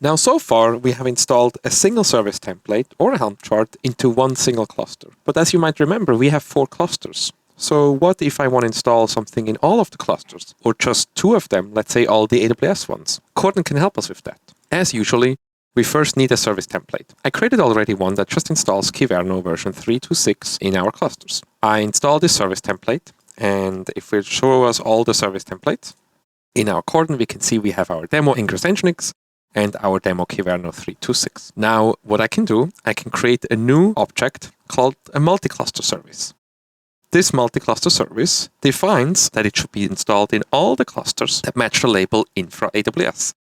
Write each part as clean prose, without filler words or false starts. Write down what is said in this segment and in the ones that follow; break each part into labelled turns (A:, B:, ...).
A: Now, so far, we have installed a single service template or a Helm chart into one single cluster. But as you might remember, we have 4 clusters. So what if I want to install something in all of the clusters, or just 2 of them, let's say all the AWS ones? k0rdent can help us with that. As usually, we first need a service template. I created already one that just installs Kyverno version 3.2.6 in our clusters. I installed this service template, and if we show us all the service templates, in our k0rdent we can see we have our demo ingress nginx and our demo Kyverno 3.2.6. Now, what I can do, I can create a new object called a multi-cluster service. This multi-cluster service defines that it should be installed in all the clusters that match the label infra AWS.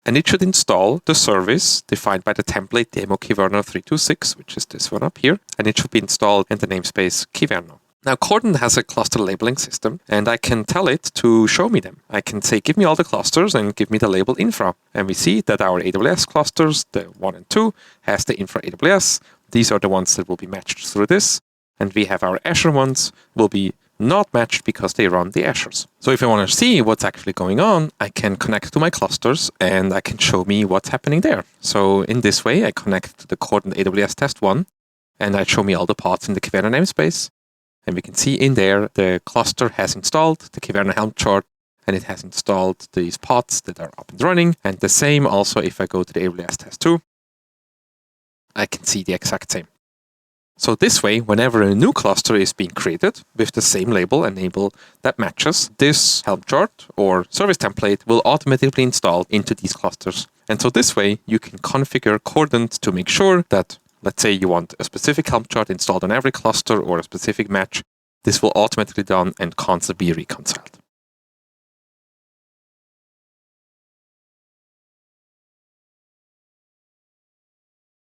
A: And it should install the service defined by the template demo Kyverno 3.2.6, which is this one up here, and it should be installed in the namespace Kyverno. Now, k0rdent has a cluster labeling system, and I can tell it to show me them. I can say, give me all the clusters and give me the label infra. And we see that our AWS clusters, the 1 and 2, has the infra AWS. These are the ones that will be matched through this. And we have our Azure ones will be not matched because they run the Azures. So if I want to see what's actually going on, I can connect to my clusters and I can show me what's happening there. So in this way, I connect to the k0rdent AWS test 1 and I show me all the pods in the Kyverno namespace. And we can see in there, the cluster has installed the Kyverno Helm chart and it has installed these pods that are up and running. And the same also if I go to the AWS test 2, I can see the exact same. So this way, whenever a new cluster is being created with the same label and label that matches, this Helm chart or service template will automatically install into these clusters. And so this way, you can configure k0rdent to make sure that, let's say you want a specific Helm chart installed on every cluster or a specific match, this will automatically be done and constantly be reconciled.